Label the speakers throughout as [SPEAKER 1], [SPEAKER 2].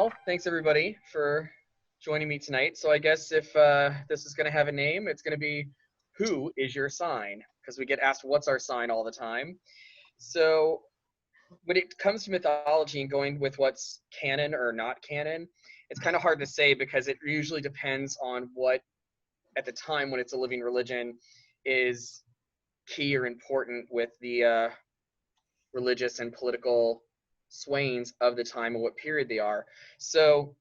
[SPEAKER 1] Well, thanks everybody for joining me tonight. So I guess if this is going to have a name, it's going to be Who is Your Sign? Because we get asked what's our sign all the time. So when it comes to mythology and going with what's canon or not canon, it's kind of hard to say because it usually depends on what, at the time when it's a living religion, is key or important with the religious and political swayings of the time and what period they are. So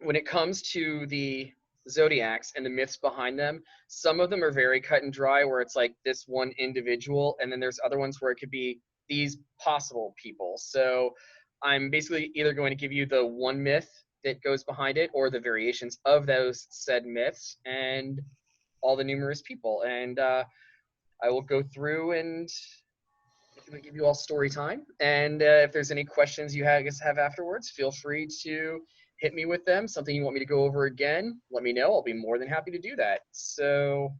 [SPEAKER 1] when it comes to the Zodiacs and the myths behind them, some of them are very cut and dry where it's like this one individual, and then there's other ones where it could be these possible people. So I'm basically either going to give you the one myth that goes behind it or the variations of those said myths and all the numerous people. And I will go through and give you all story time. And if there's any questions you have afterwards, feel free to hit me with them. Something you want me to go over again, let me know. I'll be more than happy to do that. So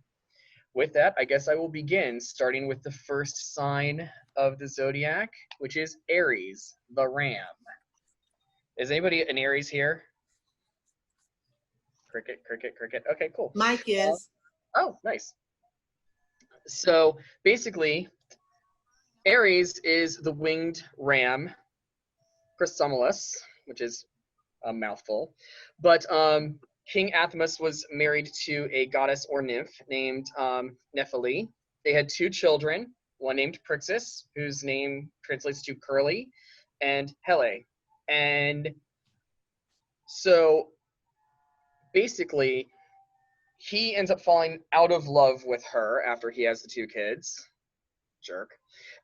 [SPEAKER 1] with that, I guess I will begin, starting with the first sign of the Zodiac, which is Aries, the ram. Is anybody an Aries here? Cricket, cricket, cricket. Okay, cool.
[SPEAKER 2] Mike is.
[SPEAKER 1] Oh, nice. So basically, Aries is the winged ram, Chrysomulus, which is a mouthful. But King Athamas was married to a goddess or nymph named Nephili. They had two children, one named Prixus, whose name translates to curly, and Hele. And so basically, he ends up falling out of love with her after he has the two kids. Jerk.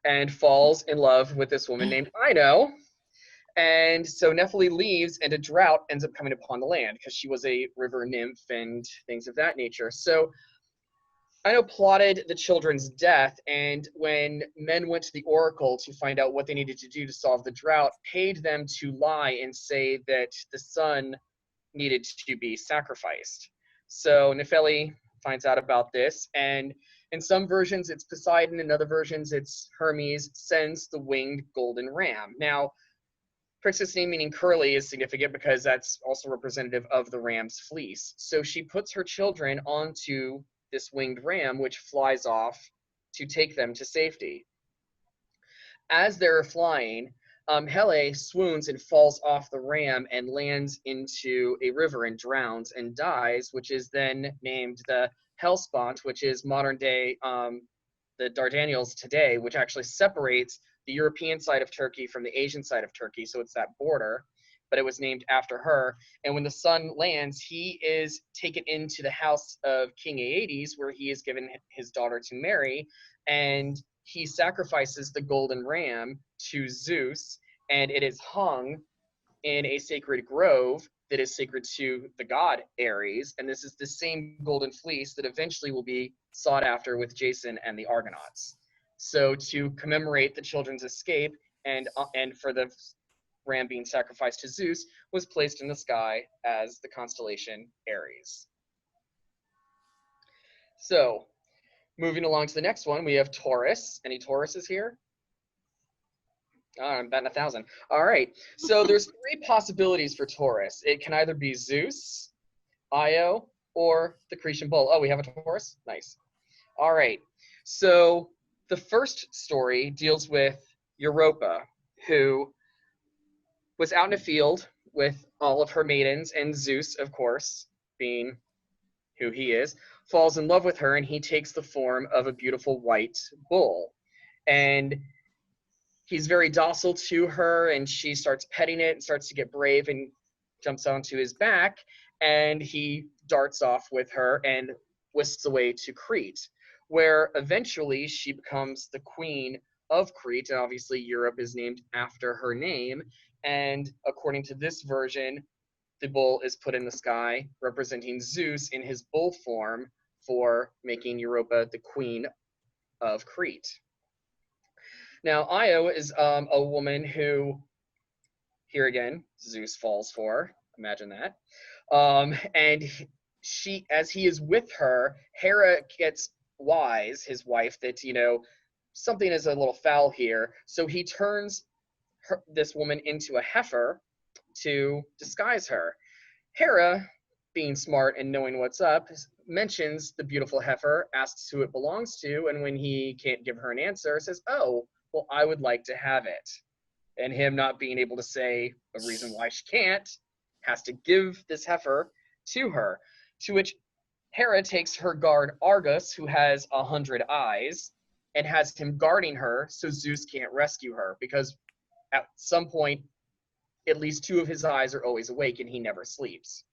[SPEAKER 1] And falls in love with this woman named Ino. And so Nephili leaves, and a drought ends up coming upon the land because she was a river nymph and things of that nature. So Ino plotted the children's death, and when men went to the oracle to find out what they needed to do to solve the drought, paid them to lie and say that the son needed to be sacrificed. So Nephili finds out about this, and in some versions it's Poseidon, in other versions it's Hermes, sends the winged golden ram. Now, Prixus' name meaning curly is significant because that's also representative of the ram's fleece. So she puts her children onto this winged ram, which flies off to take them to safety. As they're flying, Hele swoons and falls off the ram and lands into a river and drowns and dies, which is then named the Hellespont, which is modern day the Dardanelles today, which actually separates the European side of Turkey from the Asian side of Turkey, so it's that border, but it was named after her. And when the son lands, he is taken into the house of King Aedes, where he is given his daughter to marry, and he sacrifices the golden ram to Zeus, and it is hung in a sacred grove that is sacred to the god Ares, and this is the same golden fleece that eventually will be sought after with Jason and the Argonauts. So to commemorate the children's escape and for the ram being sacrificed to Zeus was placed in the sky as the constellation Aries. So moving along to the next one, we have Taurus. Any Tauruses here? Oh, I'm betting 1,000. All right. So there's three possibilities for Taurus. It can either be Zeus, Io, or the Cretan bull. Oh, we have a Taurus? Nice. All right. So the first story deals with Europa, who was out in a field with all of her maidens, and Zeus, of course, being who he is, falls in love with her, and he takes the form of a beautiful white bull. And he's very docile to her, and she starts petting it and starts to get brave and jumps onto his back, and he darts off with her and whisks away to Crete, where eventually she becomes the queen of Crete, and obviously Europe is named after her name. And according to this version, the bull is put in the sky, representing Zeus in his bull form for making Europa the queen of Crete. Now, Io is a woman who, here again, Zeus falls for. Imagine that. And she, as he is with her, Hera gets wise, his wife, that, you know, something is a little foul here. So he turns this woman into a heifer to disguise her. Hera, being smart and knowing what's up, mentions the beautiful heifer, asks who it belongs to, and when he can't give her an answer, says, "Oh, well, I would like to have it." And him not being able to say a reason why she can't, has to give this heifer to her. To which Hera takes her guard Argus, who has 100 eyes, and has him guarding her so Zeus can't rescue her, because at some point, at least 2 of his eyes are always awake and he never sleeps.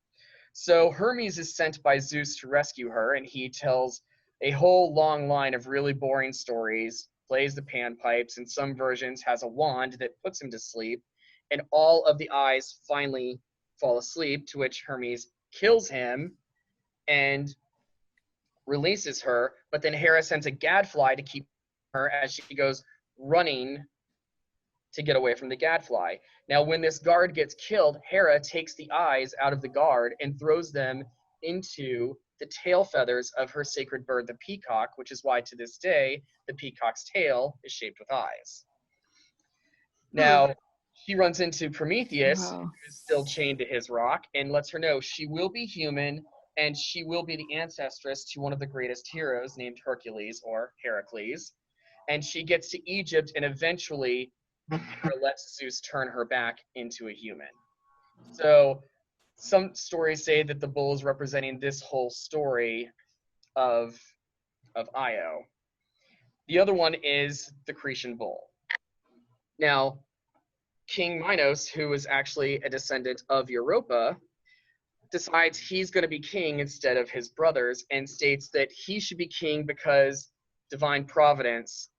[SPEAKER 1] So Hermes is sent by Zeus to rescue her, and he tells a whole long line of really boring stories, plays the panpipes, in some versions has a wand that puts him to sleep, and all of the eyes finally fall asleep, to which Hermes kills him and releases her, but then Hera sends a gadfly to keep her as she goes running to get away from the gadfly. Now, when this guard gets killed, Hera takes the eyes out of the guard and throws them into the tail feathers of her sacred bird, the peacock, which is why to this day, the peacock's tail is shaped with eyes. Now, she runs into Prometheus, who is still chained to his rock, and lets her know she will be human, and she will be the ancestress to one of the greatest heroes named Hercules, or Heracles. And she gets to Egypt, and eventually Hera lets Zeus turn her back into a human. So some stories say that the bull is representing this whole story of Io. The other one is the Cretan bull. Now, King Minos, who is actually a descendant of Europa, decides he's going to be king instead of his brothers, and states that he should be king because divine providence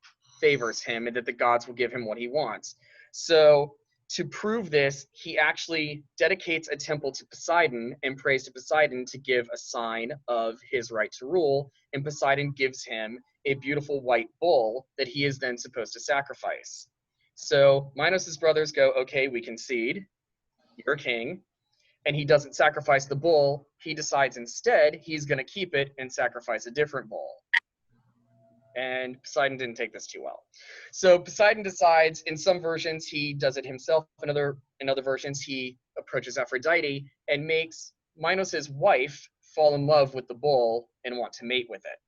[SPEAKER 1] favors him and that the gods will give him what he wants. So to prove this, he actually dedicates a temple to Poseidon and prays to Poseidon to give a sign of his right to rule, and Poseidon gives him a beautiful white bull that he is then supposed to sacrifice. So Minos' brothers go, "Okay, we concede, you're king," and he doesn't sacrifice the bull. He decides instead he's going to keep it and sacrifice a different bull. And Poseidon didn't take this too well. So Poseidon decides, in some versions, he does it himself. In other versions, he approaches Aphrodite and makes Minos' wife fall in love with the bull and want to mate with it.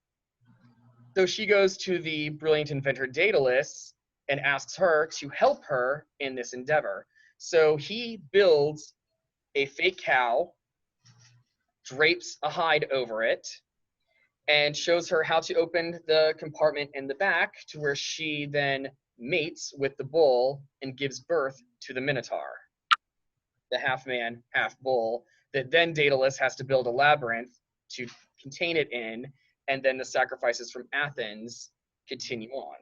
[SPEAKER 1] So she goes to the brilliant inventor Daedalus and asks her to help her in this endeavor. So he builds a fake cow, drapes a hide over it, and shows her how to open the compartment in the back, to where she then mates with the bull and gives birth to the Minotaur, the half man, half bull, that then Daedalus has to build a labyrinth to contain it in, and then the sacrifices from Athens continue on.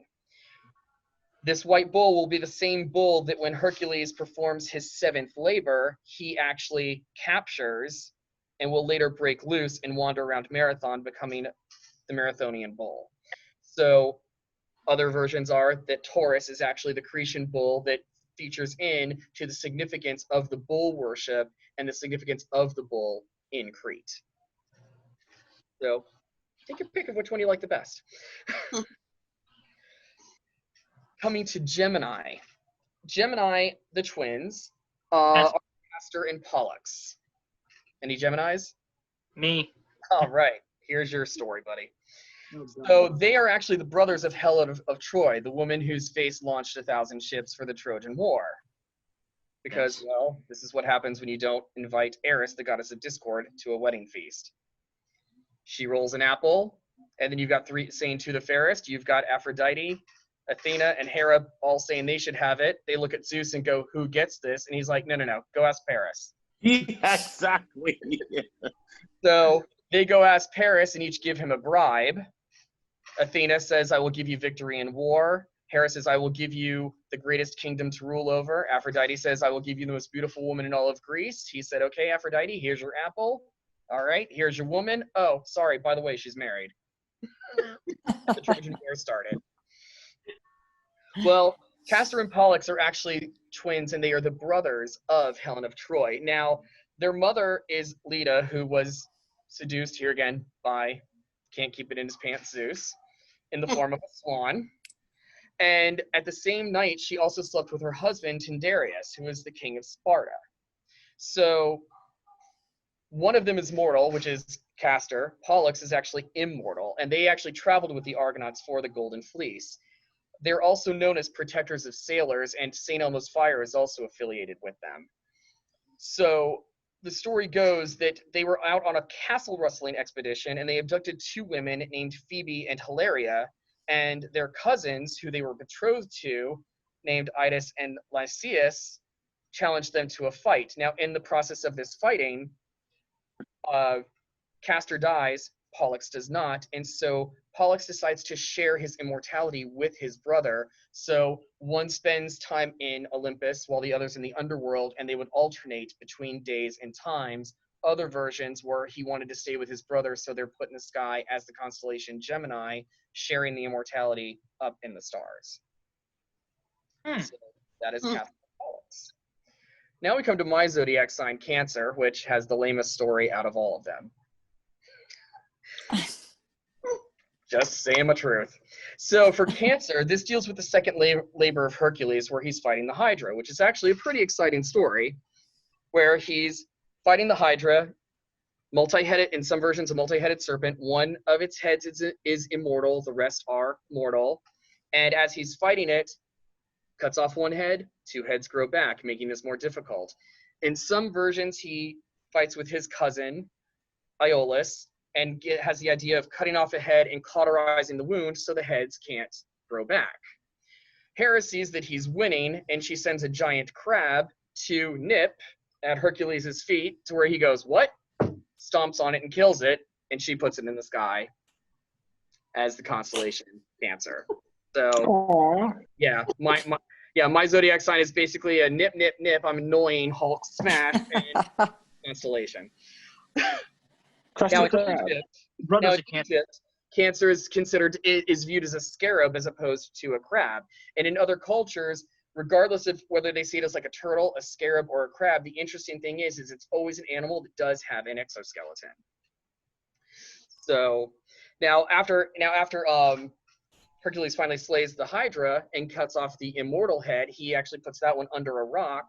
[SPEAKER 1] This white bull will be the same bull that when Hercules performs his 7th labor, he actually captures and will later break loose and wander around Marathon, becoming the Marathonian bull. So other versions are that Taurus is actually the Cretan bull that features in to the significance of the bull worship and the significance of the bull in Crete. So take a pick of which one you like the best. Coming to Gemini. Gemini, the twins, are Castor and Pollux. Any Geminis?
[SPEAKER 2] Me.
[SPEAKER 1] All right, here's your story, buddy. So they are actually the brothers of Helen of Troy, the woman whose face launched 1,000 ships for the Trojan War. Because, well, this is what happens when you don't invite Eris, the goddess of discord, to a wedding feast. She rolls an apple, and then you've got 3 saying to the fairest. You've got Aphrodite, Athena, and Hera all saying they should have it. They look at Zeus and go, "Who gets this?" And he's like, no, go ask Paris.
[SPEAKER 2] Yeah, exactly.
[SPEAKER 1] So they go ask Paris and each give him a bribe. Athena says, "I will give you victory in war." Hera says, "I will give you the greatest kingdom to rule over." Aphrodite says, "I will give you the most beautiful woman in all of Greece." He said, "Okay, Aphrodite, here's your apple. All right, here's your woman. Oh, sorry, by the way, she's married." The Trojan War started. Well, Castor and Pollux are actually twins, and they are the brothers of Helen of Troy. Now, their mother is Leda, who was seduced here again by, can't keep it in his pants, Zeus, in the form of a swan. And at the same night, she also slept with her husband, Tyndareus, who was the king of Sparta. So one of them is mortal, which is Castor. Pollux is actually immortal, and they actually traveled with the Argonauts for the Golden Fleece. They're also known as protectors of sailors, and St. Elmo's Fire is also affiliated with them. So the story goes that they were out on a castle rustling expedition, and they abducted 2 women named Phoebe and Hilaria, and their cousins, who they were betrothed to, named Idas and Lysias, challenged them to a fight. Now, in the process of this fighting, Castor dies, Pollux does not, and so Pollux decides to share his immortality with his brother. So one spends time in Olympus while the other's in the underworld, and they would alternate between days and times. Other versions where he wanted to stay with his brother, so they're put in the sky as the constellation Gemini, sharing the immortality up in the stars. So that is Castor and Pollux. Now we come to my zodiac sign, Cancer, which has the lamest story out of all of them. Just saying my truth. So for Cancer, this deals with the second labor of Hercules, where he's fighting the Hydra, which is actually a pretty exciting story, where he's fighting the Hydra, multi-headed, in some versions, a multi-headed serpent. One of its heads is immortal, the rest are mortal. And as he's fighting it, cuts off one head, 2 heads grow back, making this more difficult. In some versions, he fights with his cousin, Iolaus, and has the idea of cutting off a head and cauterizing the wound so the heads can't grow back. Hera sees that he's winning, and she sends a giant crab to nip at Hercules' feet, to where he goes, "What?" Stomps on it and kills it, and she puts it in the sky as the constellation Cancer. So, yeah, my zodiac sign is basically a nip, nip, nip. I'm annoying, Hulk smash, and constellation. Now, in Egypt, Cancer is viewed as a scarab as opposed to a crab. And in other cultures, regardless of whether they see it as like a turtle, a scarab, or a crab, the interesting thing is it's always an animal that does have an exoskeleton. So now after Hercules finally slays the Hydra and cuts off the immortal head, he actually puts that one under a rock,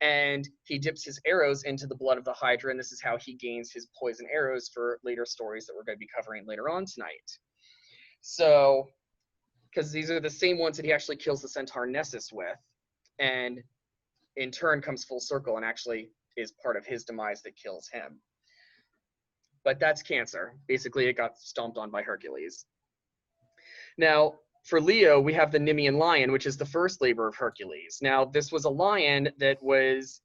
[SPEAKER 1] and he dips his arrows into the blood of the Hydra, and this is how he gains his poison arrows for later stories that we're going to be covering later on tonight. So, because these are the same ones that he actually kills the centaur Nessus with, and in turn comes full circle and actually is part of his demise that kills him. But that's Cancer. Basically, it got stomped on by Hercules. Now, for Leo, we have the Nemean lion, which is the first labor of Hercules. Now, this was a lion that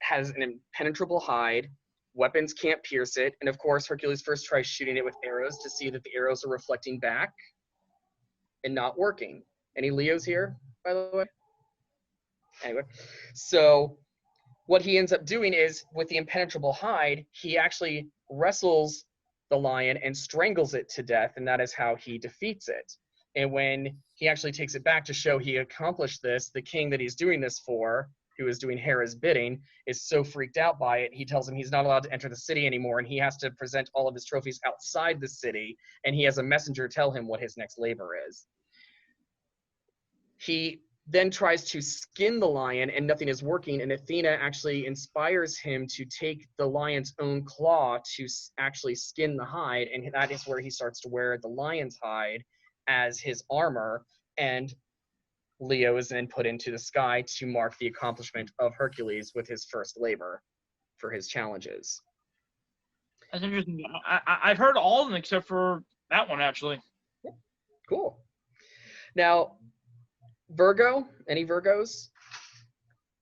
[SPEAKER 1] has an impenetrable hide. Weapons can't pierce it. And of course, Hercules first tries shooting it with arrows to see that the arrows are reflecting back and not working. Any Leos here, by the way? Anyway, so what he ends up doing is, with the impenetrable hide, he actually wrestles the lion and strangles it to death, and that is how he defeats it. And when he actually takes it back to show he accomplished this, the king that he's doing this for, who is doing Hera's bidding, is so freaked out by it, he tells him he's not allowed to enter the city anymore, and he has to present all of his trophies outside the city, and he has a messenger tell him what his next labor is. He then tries to skin the lion, and nothing is working, and Athena actually inspires him to take the lion's own claw to actually skin the hide, and that is where he starts to wear the lion's hide as his armor, and Leo is then put into the sky to mark the accomplishment of Hercules with his first labor for his challenges.
[SPEAKER 2] That's interesting. I've heard all of them except for that one, actually.
[SPEAKER 1] Cool. Now, Virgo, any Virgos?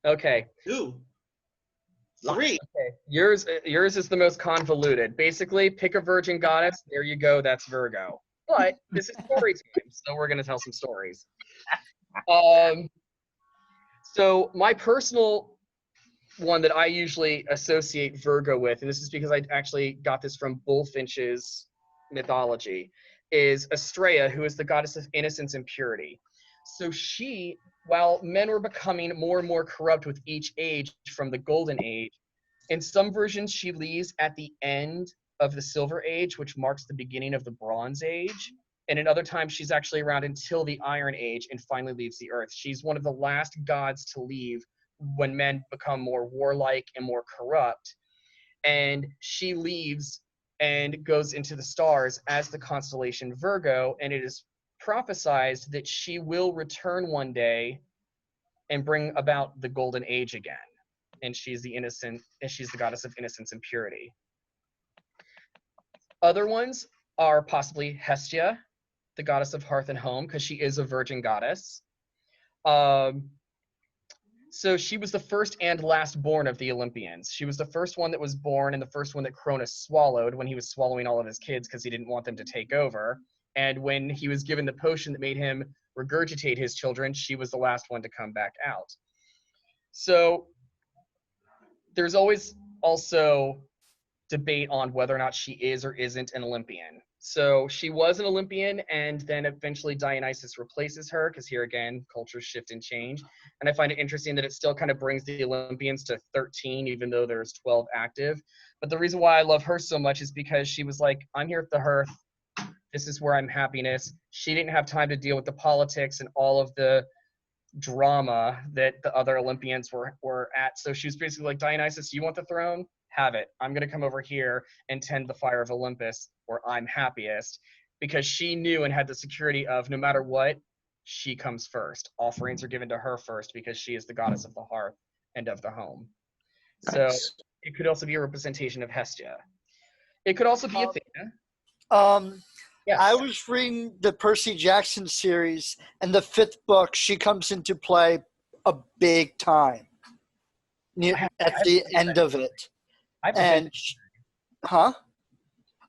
[SPEAKER 1] Okay.
[SPEAKER 3] 2, 3.
[SPEAKER 1] Okay. Yours is the most convoluted. Basically, pick a virgin goddess. There you go. That's Virgo. But this is story time, so we're going to tell some stories. So my personal one that I usually associate Virgo with, and this is because I actually got this from Bullfinch's mythology, is Astrea, who is the goddess of innocence and purity. So she, while men were becoming more and more corrupt with each age from the Golden Age, in some versions she leaves at the end of the Silver Age, which marks the beginning of the Bronze Age. And in other times, she's actually around until the Iron Age and finally leaves the Earth. She's one of the last gods to leave when men become more warlike and more corrupt. And she leaves and goes into the stars as the constellation Virgo, and it is prophesied that she will return one day and bring about the golden age again. And she's the goddess of innocence and purity. Other ones are possibly Hestia, the goddess of hearth and home, because she is a virgin goddess. So she was the first and last born of the Olympians. She was the first one that was born and the first one that Cronus swallowed when he was swallowing all of his kids because he didn't want them to take over. And when he was given the potion that made him regurgitate his children, she was the last one to come back out. So there's always also debate on whether or not she is or isn't an Olympian. So she was an Olympian, and then eventually Dionysus replaces her, because here again, cultures shift and change. And I find it interesting that it still kind of brings the Olympians to 13, even though there's 12 active. But the reason why I love her so much is because she was like, I'm here at the hearth. This is where I'm happiness. She didn't have time to deal with the politics and all of the drama that the other Olympians were at. So she was basically like, Dionysus, you want the throne? Have it. I'm going to come over here and tend the fire of Olympus where I'm happiest, because she knew and had the security of no matter what, she comes first. Offerings are given to her first because she is the goddess of the hearth and of the home. So it could also be a representation of Hestia. It could also be Athena. Yes.
[SPEAKER 4] I was reading the Percy Jackson series, and the 5th book, she comes into play a big time at the end of it. And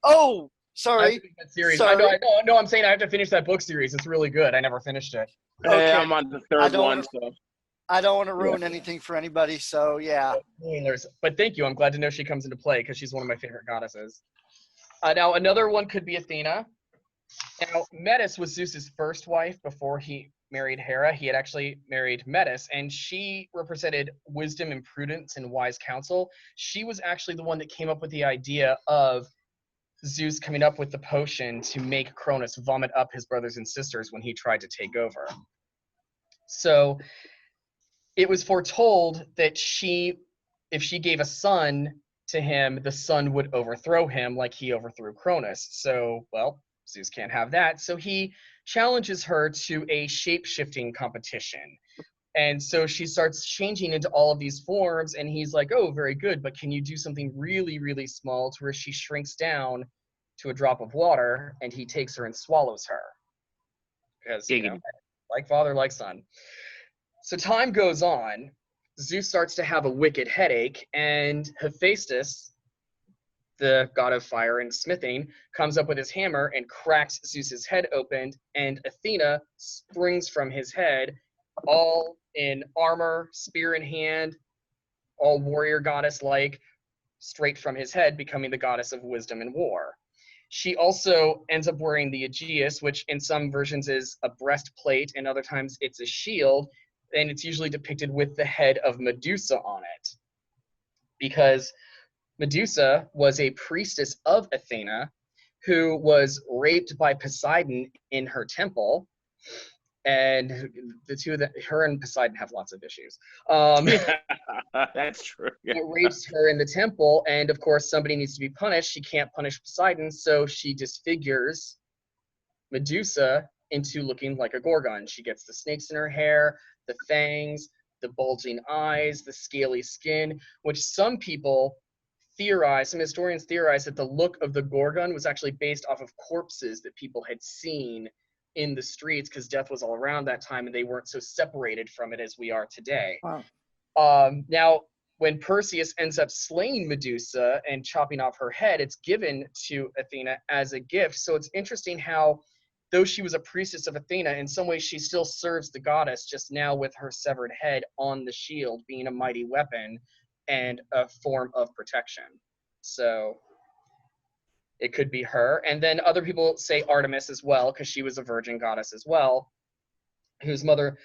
[SPEAKER 4] oh, sorry.
[SPEAKER 1] That series.
[SPEAKER 4] Sorry.
[SPEAKER 1] I know. I'm saying I have to finish that book series. It's really good. I never finished it.
[SPEAKER 4] Okay.
[SPEAKER 3] Hey, I'm on the third one, so.
[SPEAKER 4] I don't want to ruin anything for anybody, so yeah.
[SPEAKER 1] But thank you. I'm glad to know she comes into play because she's one of my favorite goddesses. Now, another one could be Athena. Now, Metis was Zeus's first wife before he married Hera. He had actually married Metis, and she represented wisdom and prudence and wise counsel. She was actually the one that came up with the idea of Zeus coming up with the potion to make Cronus vomit up his brothers and sisters when he tried to take over. So it was foretold that if she gave a son to him, the son would overthrow him like he overthrew Cronus. So, well, Zeus can't have that. So he challenges her to a shape-shifting competition. And so she starts changing into all of these forms, and he's like, oh, very good, but can you do something really, really small to where she shrinks down to a drop of water, and he takes her and swallows her? Because, like father, like son. So time goes on. Zeus starts to have a wicked headache, and Hephaestus, the god of fire and smithing, comes up with his hammer and cracks Zeus's head open, and Athena springs from his head, all in armor, spear in hand, all warrior goddess-like, straight from his head, becoming the goddess of wisdom and war. She also ends up wearing the Aegis, which in some versions is a breastplate, and other times it's a shield, and it's usually depicted with the head of Medusa on it, because Medusa was a priestess of Athena who was raped by Poseidon in her temple, and the two of them, her and Poseidon have lots of issues.
[SPEAKER 3] That's true. Yeah.
[SPEAKER 1] It rapes her in the temple, and of course somebody needs to be punished. She can't punish Poseidon, so she disfigures Medusa into looking like a Gorgon. She gets the snakes in her hair, the fangs, the bulging eyes, the scaly skin, which some historians theorize that the look of the Gorgon was actually based off of corpses that people had seen in the streets, because death was all around that time and they weren't so separated from it as we are today.
[SPEAKER 4] Wow.
[SPEAKER 1] Now, when Perseus ends up slaying Medusa and chopping off her head, it's given to Athena as a gift. So it's interesting how, though she was a priestess of Athena, in some ways she still serves the goddess, just now with her severed head on the shield being a mighty weapon and a form of protection. So it could be her. And then other people say Artemis as well, because she was a virgin goddess as well, whose mother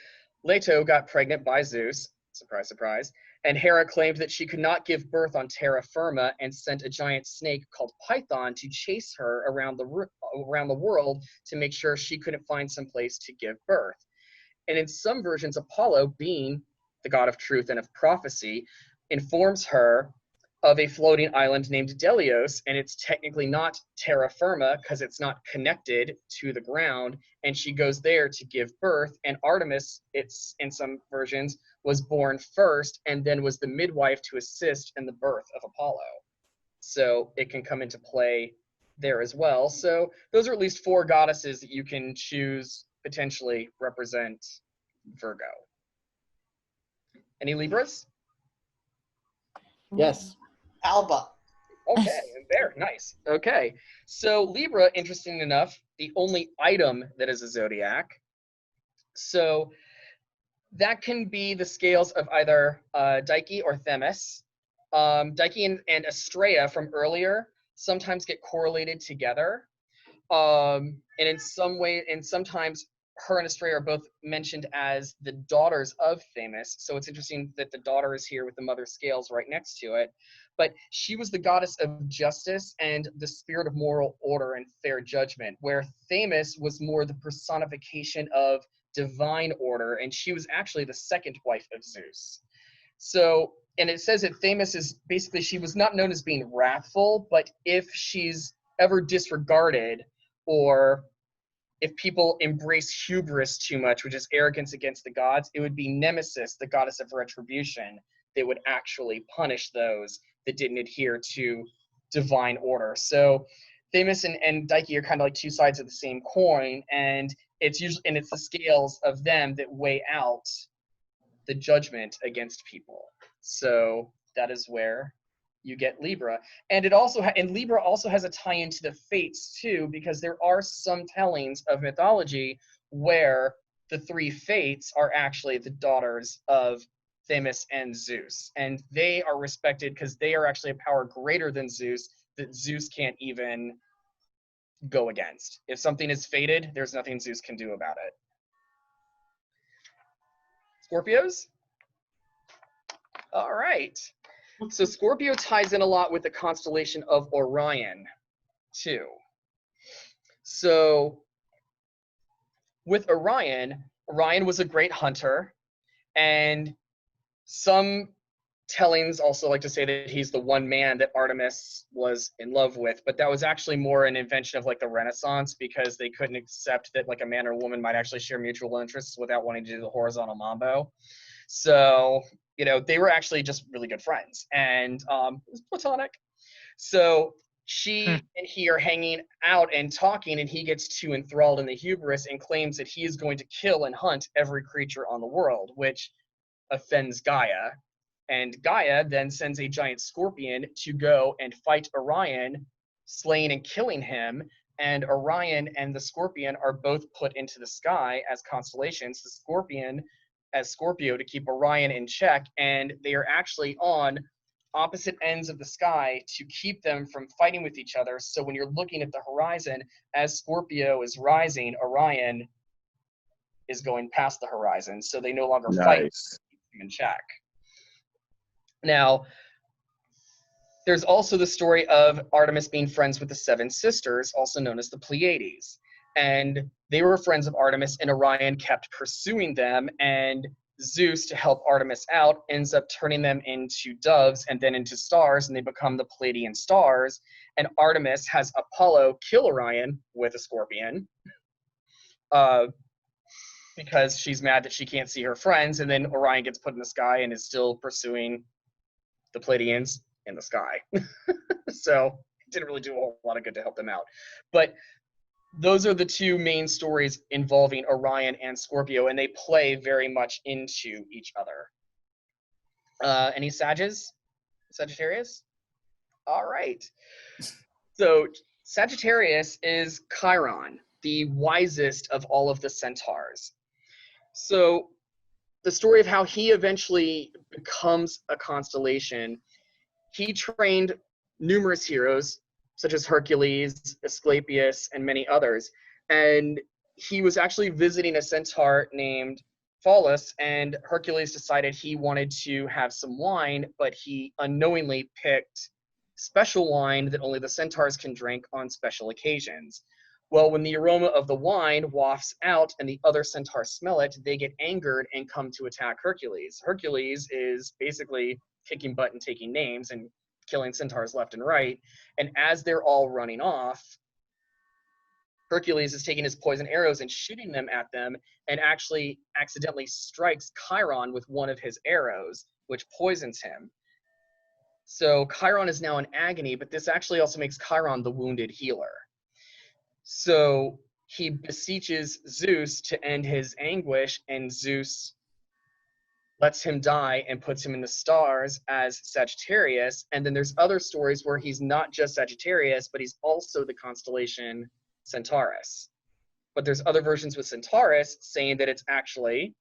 [SPEAKER 1] Leto got pregnant by Zeus. Surprise, surprise. And Hera claimed that she could not give birth on terra firma and sent a giant snake called Python to chase her around the world to make sure she couldn't find some place to give birth. And in some versions, Apollo, being the god of truth and of prophecy, informs her of a floating island named Delios, and it's technically not terra firma because it's not connected to the ground, and she goes there to give birth, and Artemis, it's in some versions, was born first and then was the midwife to assist in the birth of Apollo. So it can come into play there as well. So those are at least 4 goddesses that you can choose potentially represent Virgo. Any Libras?
[SPEAKER 5] Yes.
[SPEAKER 6] Alba.
[SPEAKER 1] Okay, there, nice. Okay, so Libra, interesting enough, the only item that is a zodiac. So that can be the scales of either Dike or Themis. Dike and Astrea from earlier sometimes get correlated together. And in some way, and sometimes her and Astrea are both mentioned as the daughters of Themis. So it's interesting that the daughter is here with the mother scales right next to it. But she was the goddess of justice and the spirit of moral order and fair judgment, where Themis was more the personification of divine order, and she was actually the second wife of Zeus. So, and it says that Themis is basically, she was not known as being wrathful, but if she's ever disregarded, or if people embrace hubris too much, which is arrogance against the gods, it would be Nemesis, the goddess of retribution, that would actually punish those that didn't adhere to divine order. So Themis and Dike are kind of like 2 sides of the same coin, and it's the scales of them that weigh out the judgment against people. So that is where you get Libra. And it also and Libra also has a tie into the fates too, because there are some tellings of mythology where the 3 fates are actually the daughters of Themis and Zeus, and they are respected because they are actually a power greater than Zeus that Zeus can't even go against. If something is fated, there's nothing Zeus can do about it. Scorpios? All right. So Scorpio ties in a lot with the constellation of Orion, too. So with Orion, Orion was a great hunter, and some tellings also like to say that he's the one man that Artemis was in love with, but that was actually more an invention of like the Renaissance, because they couldn't accept that like a man or a woman might actually share mutual interests without wanting to do the horizontal mambo. So, you know, they were actually just really good friends, and it was platonic. So she and he are hanging out and talking, and he gets too enthralled in the hubris and claims that he is going to kill and hunt every creature on the world, which offends Gaia. And Gaia then sends a giant scorpion to go and fight Orion, slaying and killing him. And Orion and the scorpion are both put into the sky as constellations. The scorpion as Scorpio to keep Orion in check, and they are actually on opposite ends of the sky to keep them from fighting with each other. So when you're looking at the horizon, as Scorpio is rising, Orion is going past the horizon, so they no longer fight in check. Now, there's also the story of Artemis being friends with the 7 sisters, also known as the Pleiades. And they were friends of Artemis, and Orion kept pursuing them, and Zeus, to help Artemis out, ends up turning them into doves and then into stars, and they become the Pleiadian stars. And Artemis has Apollo kill Orion with a scorpion, because she's mad that she can't see her friends, and then Orion gets put in the sky and is still pursuing the Pleiadians in the sky. So it didn't really do a whole lot of good to help them out. But those are the 2 main stories involving Orion and Scorpio, and they play very much into each other. Any Sagittarius? All right. So Sagittarius is Chiron, the wisest of all of the centaurs. So the story of how he eventually becomes a constellation, he trained numerous heroes, such as Hercules, Asclepius, and many others. And he was actually visiting a centaur named Pholus, and Hercules decided he wanted to have some wine, but he unknowingly picked special wine that only the centaurs can drink on special occasions. Well, when the aroma of the wine wafts out and the other centaurs smell it, they get angered and come to attack Hercules. Hercules is basically kicking butt and taking names and killing centaurs left and right. And as they're all running off, Hercules is taking his poison arrows and shooting them at them, and actually accidentally strikes Chiron with one of his arrows, which poisons him. So Chiron is now in agony, but this actually also makes Chiron the wounded healer. So he beseeches Zeus to end his anguish, and Zeus lets him die and puts him in the stars as Sagittarius. And then there's other stories where he's not just Sagittarius, but he's also the constellation Centaurus. But there's other versions with Centaurus saying that it's actually,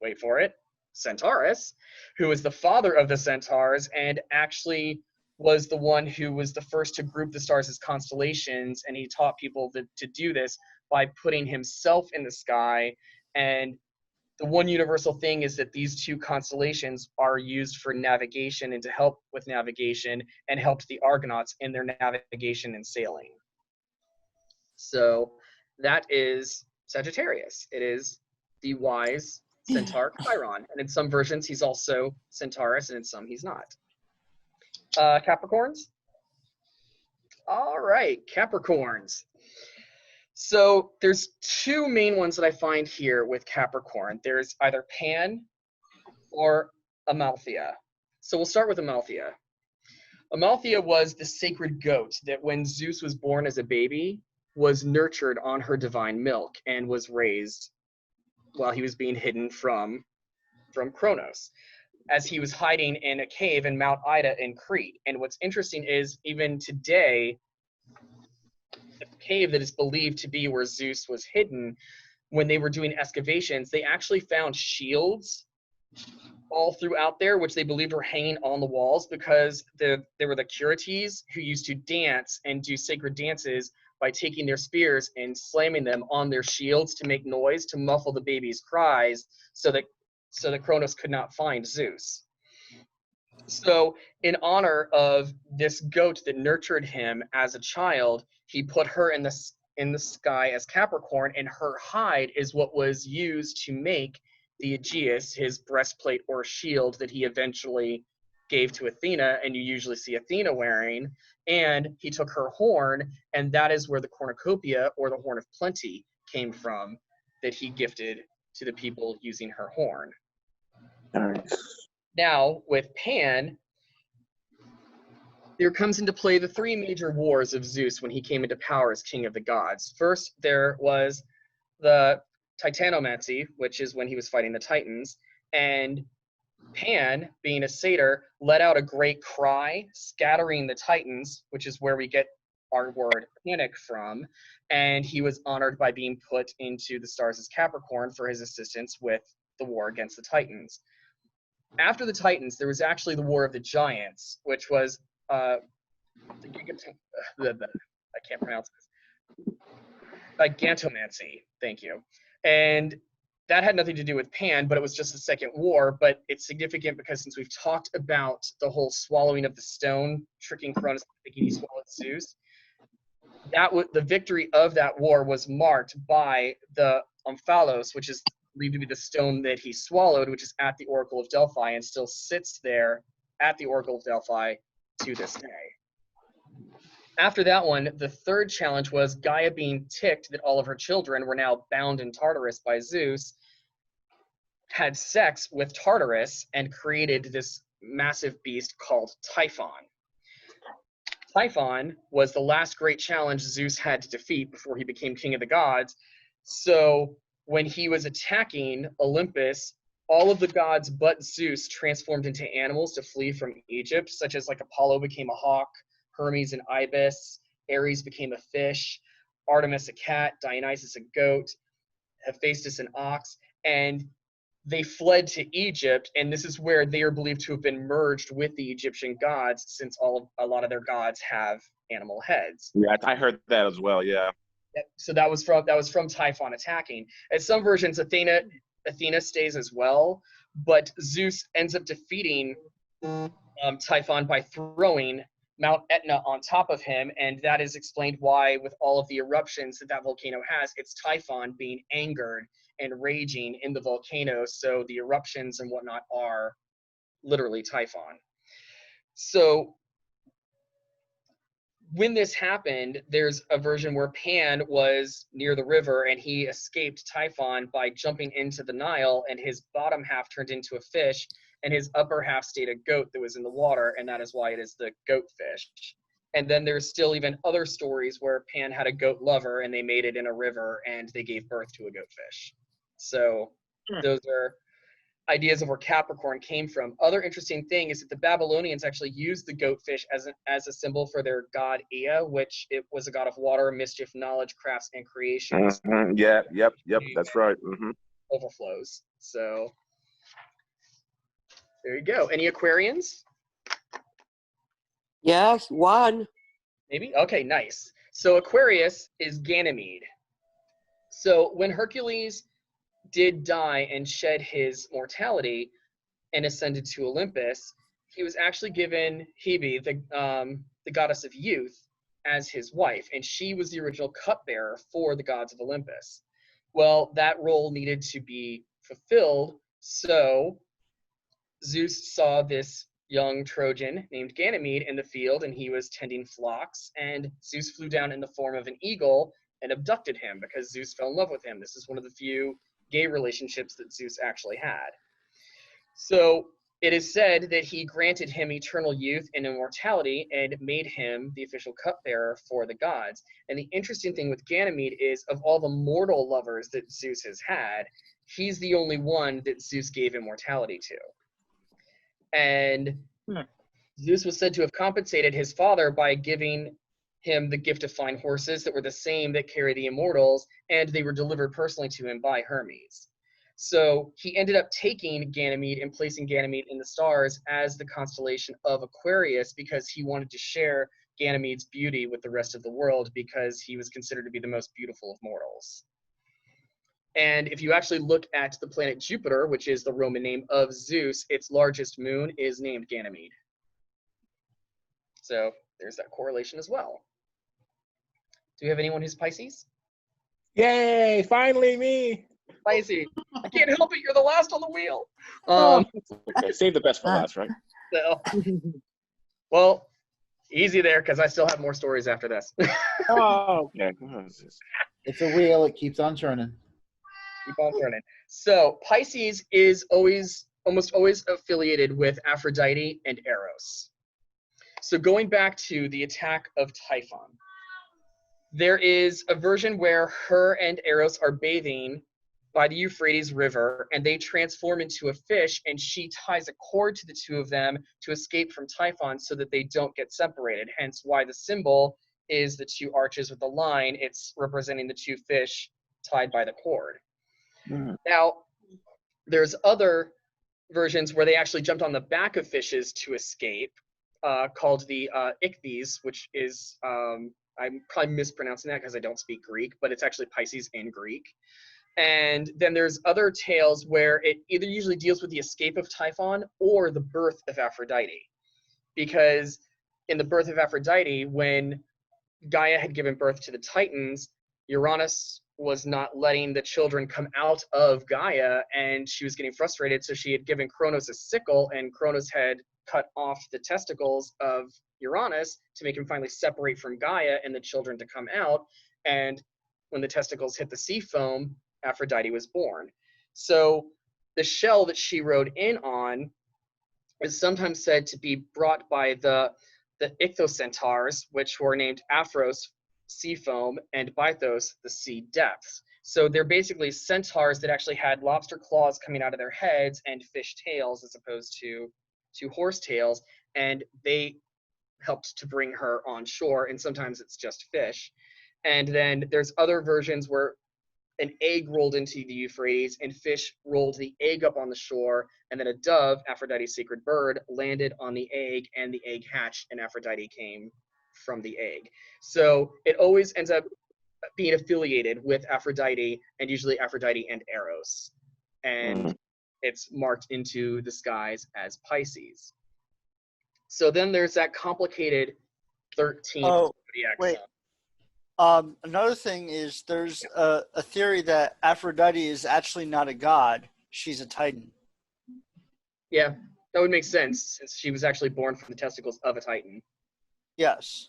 [SPEAKER 1] wait for it, Centaurus, who is the father of the centaurs and actually was the one who was the first to group the stars as constellations, and he taught people to do this by putting himself in the sky. And the one universal thing is that these two constellations are used for navigation and to help with navigation, and helped the Argonauts in their navigation and sailing. So that is Sagittarius. It is the wise centaur Chiron. And in some versions, he's also Centaurus, and in some, he's not. Capricorns? All right, Capricorns. So there's two main ones that I find here with Capricorn. There's either Pan or Amalthea. So we'll start with Amalthea. Amalthea was the sacred goat that when Zeus was born as a baby, was nurtured on her divine milk and was raised while he was being hidden from Kronos, as he was hiding in a cave in Mount Ida in Crete. And what's interesting is, even today, the cave that is believed to be where Zeus was hidden, when they were doing excavations, they actually found shields all throughout there, which they believed were hanging on the walls, because there were the Curetes who used to dance and do sacred dances by taking their spears and slamming them on their shields to make noise, to muffle the baby's cries, so that Kronos could not find Zeus. So in honor of this goat that nurtured him as a child, he put her in the sky as Capricorn, and her hide is what was used to make the Aegeus, his breastplate or shield that he eventually gave to Athena, and you usually see Athena wearing. And he took her horn, and that is where the cornucopia, or the horn of plenty, came from, that he gifted to the people using her horn.
[SPEAKER 3] Nice.
[SPEAKER 1] Now, with Pan, there comes into play the three major wars of Zeus when he came into power as king of the gods. First, there was the Titanomancy, which is when he was fighting the Titans, and Pan, being a satyr, let out a great cry, scattering the Titans, which is where we get our word panic from, and he was honored by being put into the stars as Capricorn for his assistance with the war against the Titans. After the Titans, there was actually the War of the Giants, which was I can't pronounce this. Gigantomancy, thank you. And that had nothing to do with Pan, but it was just the second war. But it's significant because since we've talked about the whole swallowing of the stone, tricking Cronus thinking he swallowed Zeus, the victory of that war was marked by the Omphalos, which is believed to be the stone that he swallowed, which is at the Oracle of Delphi and still sits there at the Oracle of Delphi to this day. After that one, the third challenge was Gaia being ticked that all of her children were now bound in Tartarus by Zeus, had sex with Tartarus, and created this massive beast called Typhon. Typhon was the last great challenge Zeus had to defeat before he became king of the gods. So when he was attacking Olympus, all of the gods but Zeus transformed into animals to flee from Egypt, such as like Apollo became a hawk, Hermes an ibis, Ares became a fish, Artemis a cat, Dionysus a goat, Hephaestus an ox, and they fled to Egypt, and this is where they are believed to have been merged with the Egyptian gods, since a lot of their gods have animal heads.
[SPEAKER 3] Yeah, I heard that as well. Yeah.
[SPEAKER 1] So that was from Typhon attacking. In some versions, Athena stays as well, but Zeus ends up defeating Typhon by throwing Mount Etna on top of him, and that is explained why, with all of the eruptions that that volcano has, it's Typhon being angered and raging in the volcano, so the eruptions and whatnot are literally Typhon. So when this happened, there's a version where Pan was near the river and he escaped Typhon by jumping into the Nile, and his bottom half turned into a fish and his upper half stayed a goat that was in the water, and that is why it is the goat fish. And then there's still even other stories where Pan had a goat lover and they made it in a river and they gave birth to a goat fish. So those are ideas of where Capricorn came from. Other interesting thing is that the Babylonians actually used the goat fish as a symbol for their god Ea, which it was a god of water, mischief, knowledge, crafts, and creations.
[SPEAKER 3] Yep. That's right.
[SPEAKER 1] Overflows. So there you go. Any Aquarians?
[SPEAKER 5] Yes, one.
[SPEAKER 1] Maybe? Okay, nice. So Aquarius is Ganymede. So when Hercules did die and shed his mortality and ascended to Olympus, he was actually given Hebe, the goddess of youth, as his wife, and she was the original cupbearer for the gods of Olympus. Well, that role needed to be fulfilled, so Zeus saw this young Trojan named Ganymede in the field, and he was tending flocks, and Zeus flew down in the form of an eagle and abducted him because Zeus fell in love with him. This is one of the few gay relationships that Zeus actually had. So it is said that he granted him eternal youth and immortality and made him the official cupbearer for the gods. And the interesting thing with Ganymede is, of all the mortal lovers that Zeus has had, he's the only one that Zeus gave immortality to. And Zeus was said to have compensated his father by giving him the gift of fine horses that were the same that carry the immortals, and they were delivered personally to him by Hermes. So he ended up taking Ganymede and placing Ganymede in the stars as the constellation of Aquarius because he wanted to share Ganymede's beauty with the rest of the world because he was considered to be the most beautiful of mortals. And if you actually look at the planet Jupiter, which is the Roman name of Zeus, its largest moon is named Ganymede. So there's that correlation as well. Do we have anyone who's Pisces?
[SPEAKER 3] Yay! Finally, me.
[SPEAKER 1] Pisces. I can't help it. You're the last on the wheel.
[SPEAKER 3] Okay, save the best for last, right?
[SPEAKER 1] So, well, easy there because I still have more stories after this.
[SPEAKER 3] Oh, okay.
[SPEAKER 6] It's a wheel. It keeps on turning.
[SPEAKER 1] Keep on turning. So Pisces is almost always affiliated with Aphrodite and Eros. So going back to the attack of Typhon, there is a version where her and Eros are bathing by the Euphrates River, and they transform into a fish, and she ties a cord to the two of them to escape from Typhon so that they don't get separated, hence why the symbol is the two arches with the line. It's representing the two fish tied by the cord. Now, there's other versions where they actually jumped on the back of fishes to escape, called the Ichthys, which is, I'm probably mispronouncing that because I don't speak Greek, but it's actually Pisces in Greek. And then there's other tales where it either usually deals with the escape of Typhon or the birth of Aphrodite. Because in the birth of Aphrodite, when Gaia had given birth to the Titans, Uranus was not letting the children come out of Gaia, and she was getting frustrated, so she had given Kronos a sickle, and Kronos had cut off the testicles of Uranus to make him finally separate from Gaia and the children to come out. And when the testicles hit the sea foam, Aphrodite was born. So the shell that she rode in on is sometimes said to be brought by the ichthocentaurs, which were named Aphros, sea foam, and Bythos, the sea depths. So they're basically centaurs that actually had lobster claws coming out of their heads and fish tails as opposed to horse tails, and they helped to bring her on shore, and sometimes it's just fish. And then there's other versions where an egg rolled into the Euphrates and fish rolled the egg up on the shore, and then a dove, Aphrodite's sacred bird, landed on the egg, and the egg hatched, and Aphrodite came from the egg. So it always ends up being affiliated with Aphrodite, and usually Aphrodite and Eros. And it's marked into the skies as Pisces. So then there's that complicated 13th
[SPEAKER 4] Oh,
[SPEAKER 1] zodiac
[SPEAKER 4] wait.
[SPEAKER 1] sign.
[SPEAKER 4] Another thing is there's a theory that Aphrodite is actually not a god. She's a Titan.
[SPEAKER 1] Yeah, that would make sense since she was actually born from the testicles of a Titan.
[SPEAKER 4] Yes.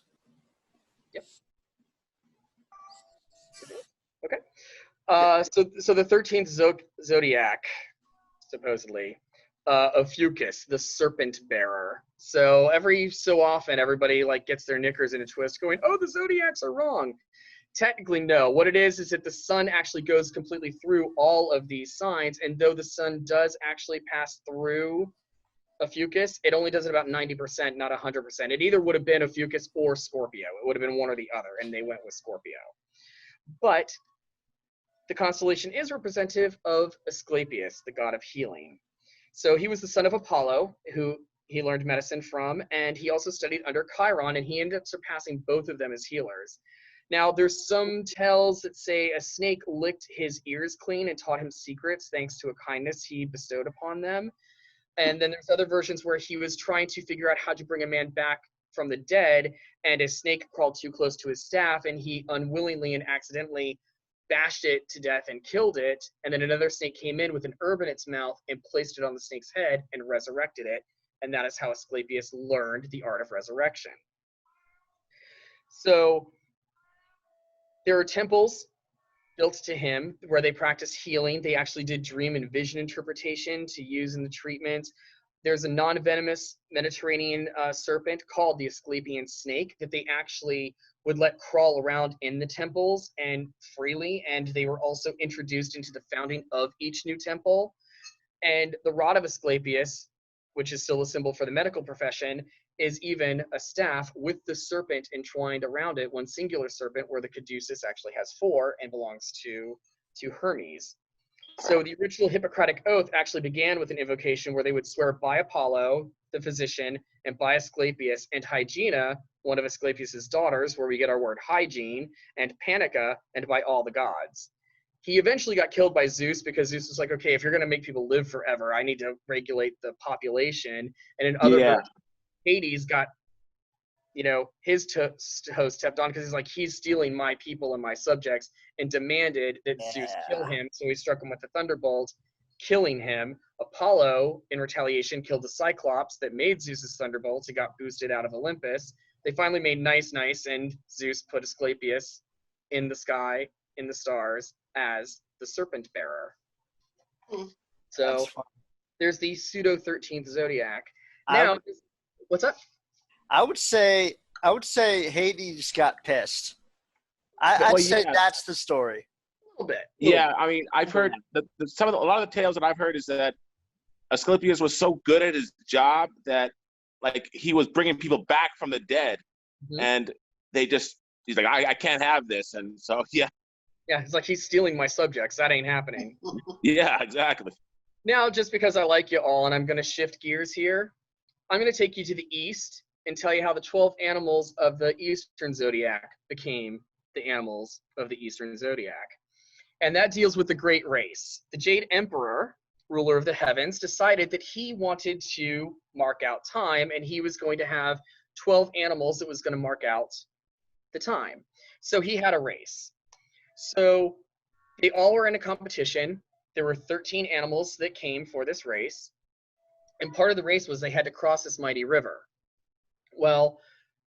[SPEAKER 1] Okay. So the 13th zodiac, supposedly, Ophiuchus, the serpent bearer. So every so often, everybody like gets their knickers in a twist, going, "Oh, the zodiacs are wrong." Technically, no. What it is that the sun actually goes completely through all of these signs, and though the sun does actually pass through Ophiuchus, it only does it about 90%, not 100%. It either would have been Ophiuchus or Scorpio. It would have been one or the other, and they went with Scorpio. But the constellation is representative of Asclepius, the god of healing. So he was the son of Apollo, who he learned medicine from, and he also studied under Chiron, and he ended up surpassing both of them as healers. Now, there's some tales that say a snake licked his ears clean and taught him secrets thanks to a kindness he bestowed upon them. And then there's other versions where he was trying to figure out how to bring a man back from the dead, and a snake crawled too close to his staff, and he unwillingly and accidentally bashed it to death and killed it. And then another snake came in with an herb in its mouth and placed it on the snake's head and resurrected it. And that is how Asclepius learned the art of resurrection. So there are temples built to him where they practice healing. They actually did dream and vision interpretation to use in the treatment. There's a non-venomous Mediterranean serpent called the Asclepian snake that they actually would let crawl around in the temples and freely, and they were also introduced into the founding of each new temple. And the rod of Asclepius, which is still a symbol for the medical profession, is even a staff with the serpent entwined around it, one singular serpent, where the caduceus actually has 4 and belongs to Hermes. So the original Hippocratic oath actually began with an invocation where they would swear by Apollo, the physician, and by Asclepius, and Hygiena, one of Asclepius's daughters, where we get our word hygiene, and Panica, and by all the gods. He eventually got killed by Zeus because Zeus was like, okay, if you're going to make people live forever, I need to regulate the population. And in other versions, Hades got, his host Tepton because he's stealing my people and my subjects, and demanded that Zeus kill him. So he struck him with the thunderbolt, killing him. Apollo, in retaliation, killed the Cyclops that made Zeus's thunderbolts. It got boosted out of Olympus. They finally made nice, and Zeus put Asclepius in the sky, in the stars, as the serpent bearer. So there's the pseudo 13th zodiac. Now, what's up?
[SPEAKER 4] I would say Hades got pissed. I'd say that's the story.
[SPEAKER 1] A little bit.
[SPEAKER 3] Yeah, I mean, I've heard a lot of the tales that I've heard is that Asclepius was so good at his job that he was bringing people back from the dead, and he's like, I can't have this, and so yeah,
[SPEAKER 1] it's like he's stealing my subjects. That ain't happening.
[SPEAKER 3] Yeah, exactly.
[SPEAKER 1] Now, just because I like you all, and I'm going to shift gears here, I'm going to take you to the east and tell you how the 12 animals of the Eastern Zodiac became the animals of the Eastern Zodiac. And that deals with the Great Race. The Jade Emperor, ruler of the heavens, decided that he wanted to mark out time, and he was going to have 12 animals that was going to mark out the time. So he had a race. So they all were in a competition. There were 13 animals that came for this race. And part of the race was they had to cross this mighty river. Well,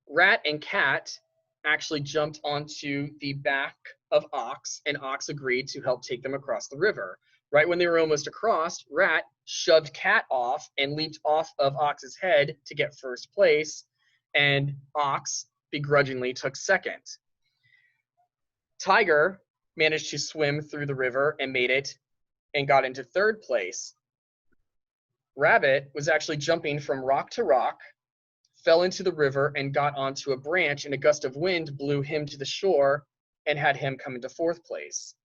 [SPEAKER 1] Rat and Cat actually jumped onto the back of Ox, and Ox agreed to help take them across the river. Right when they were almost across, Rat shoved Cat off and leaped off of Ox's head to get first place, and Ox begrudgingly took second. Tiger managed to swim through the river and made it and got into third place. Rabbit was actually jumping from rock to rock, fell into the river and got onto a branch, and a gust of wind blew him to the shore and had him come into fourth place.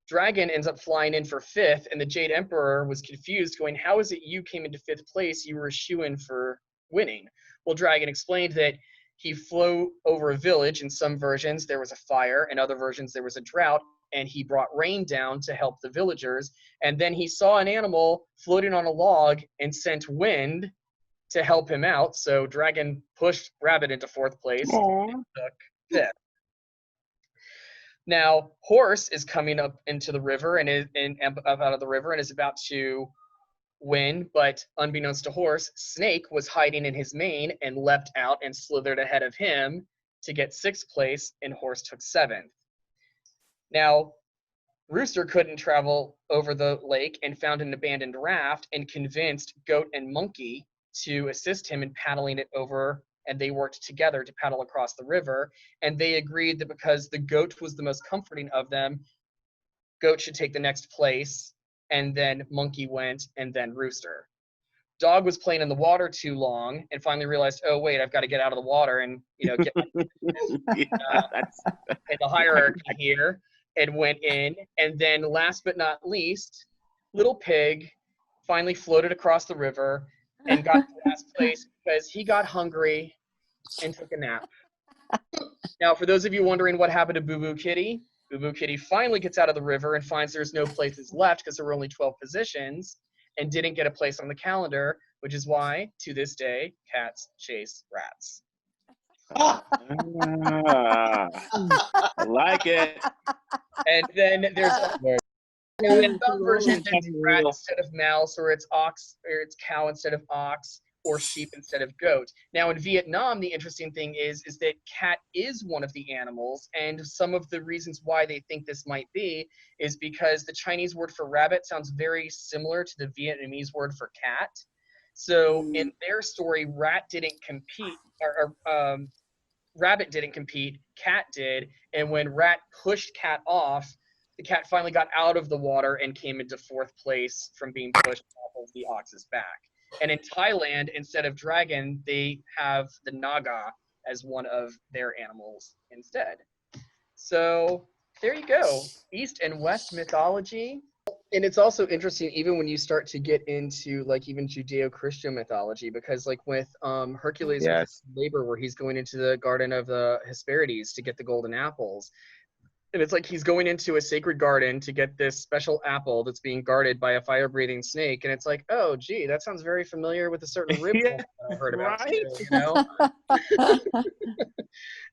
[SPEAKER 1] Dragon ends up flying in for fifth, and the Jade Emperor was confused, going, how is it you came into fifth place? You were a shoo-in for winning. Well, Dragon explained that he flew over a village. In some versions, there was a fire. In other versions, there was a drought, and he brought rain down to help the villagers. And then he saw an animal floating on a log and sent wind to help him out. So Dragon pushed Rabbit into 4th place and took 5th. Now Horse is coming up into the river up out of the river and is about to win, but unbeknownst to Horse, Snake was hiding in his mane and leapt out and slithered ahead of him to get 6th place, and Horse took 7th. Now Rooster couldn't travel over the lake and found an abandoned raft and convinced Goat and Monkey to assist him in paddling it over, and they worked together to paddle across the river. And they agreed that because the goat was the most comforting of them, Goat should take the next place, and then Monkey went, and then Rooster. Dog was playing in the water too long and finally realized, oh wait, I've got to get out of the water and get in the hierarchy here, and went in. And then last but not least, Little Pig finally floated across the river and got to last place because he got hungry and took a nap. Now, for those of you wondering what happened to Boo Boo Kitty, Boo Boo Kitty finally gets out of the river and finds there's no places left because there were only 12 positions and didn't get a place on the calendar, which is why, to this day, cats chase rats.
[SPEAKER 3] I like it.
[SPEAKER 1] And then there's some version that's rat instead of mouse, or it's ox, or it's cow instead of ox, or sheep instead of goat. Now in Vietnam, the interesting thing is that cat is one of the animals, and some of the reasons why they think this might be is because the Chinese word for rabbit sounds very similar to the Vietnamese word for cat. So in their story, rat didn't compete, rabbit didn't compete, cat did, and when rat pushed cat off, the cat finally got out of the water and came into 4th place from being pushed off of the ox's back. And in Thailand, instead of dragon, they have the naga as one of their animals instead. So there you go, East and West mythology. And it's also interesting, even when you start to get into like even Judeo-Christian mythology, because like with Hercules' labor, where he's going into the Garden of the Hesperides to get the golden apples, and it's like he's going into a sacred garden to get this special apple that's being guarded by a fire-breathing snake, and it's like, oh, gee, that sounds very familiar with a certain rib that I've heard about,
[SPEAKER 3] right?
[SPEAKER 1] too, you know?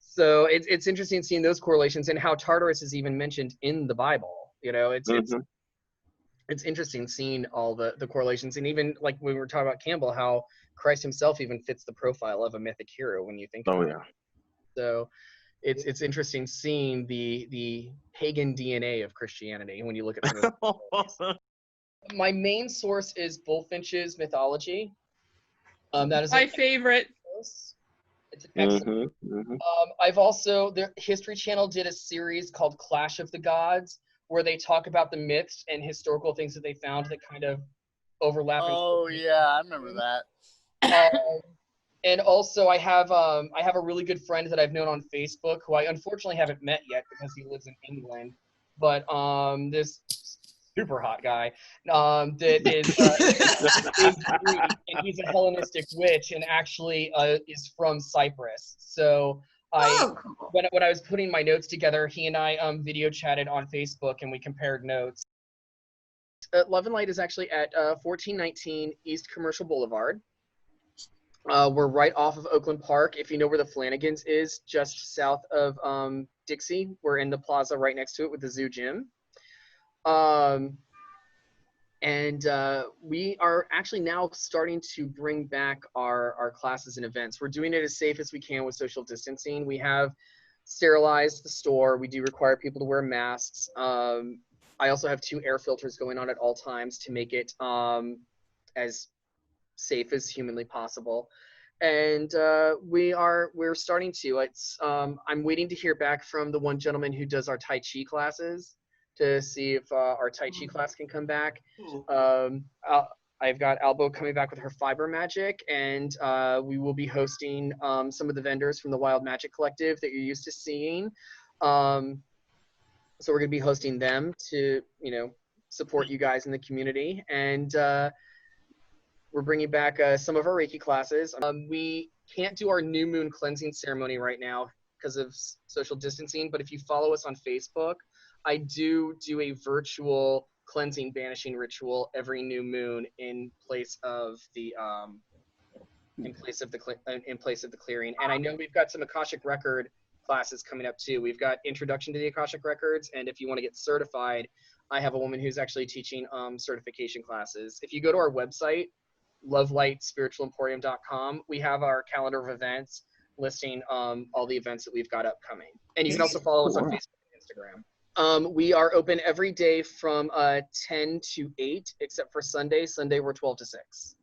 [SPEAKER 1] So it's interesting seeing those correlations and how Tartarus is even mentioned in the Bible. You know, it's interesting seeing all the correlations, and even like when we were talking about Campbell, how Christ himself even fits the profile of a mythic hero when you think about it. So it's interesting seeing the pagan DNA of Christianity when you look at some of the My main source is Bullfinch's mythology. That is
[SPEAKER 2] my favorite.
[SPEAKER 1] It's an excellent. I've also, the History Channel did a series called Clash of the Gods, where they talk about the myths and historical things that they found that kind of overlap.
[SPEAKER 4] Oh yeah, I remember that.
[SPEAKER 1] And also, I have a really good friend that I've known on Facebook who I unfortunately haven't met yet because he lives in England. But this super hot guy that is Greek, and he's a Hellenistic witch, and actually is from Cyprus. So when I was putting my notes together, he and I video chatted on Facebook, and we compared notes. Love and Light is actually at 1419 East Commercial Boulevard. We're right off of Oakland Park. If you know where the Flanagan's is, just south of Dixie, we're in the plaza right next to it with the zoo gym. And we are actually now starting to bring back our classes and events. We're doing it as safe as we can with social distancing. We have sterilized the store. We do require people to wear masks. I also have 2 air filters going on at all times to make it as safe as humanly possible. And we're starting to. I'm waiting to hear back from the one gentleman who does our Tai Chi classes to see if our Tai Chi class can come back. I've got Albo coming back with her fiber magic, and we will be hosting some of the vendors from the Wild Magic Collective that you're used to seeing. So we're going to be hosting them to, support you guys in the community. And we're bringing back some of our Reiki classes. We can't do our new moon cleansing ceremony right now because of social distancing, but if you follow us on Facebook, I do a virtual cleansing banishing ritual every new moon in place of the in place of the clearing. And I know we've got some Akashic record classes coming up too. We've got Introduction to the Akashic Records, and if you want to get certified, I have a woman who's actually teaching certification classes. If you go to our website, lovelightspiritualemporium.com, we have our calendar of events listing all the events that we've got upcoming. And you can also follow us on Facebook and Instagram. We are open every day from 10 to 8, except for Sunday. Sunday, we're 12 to 6.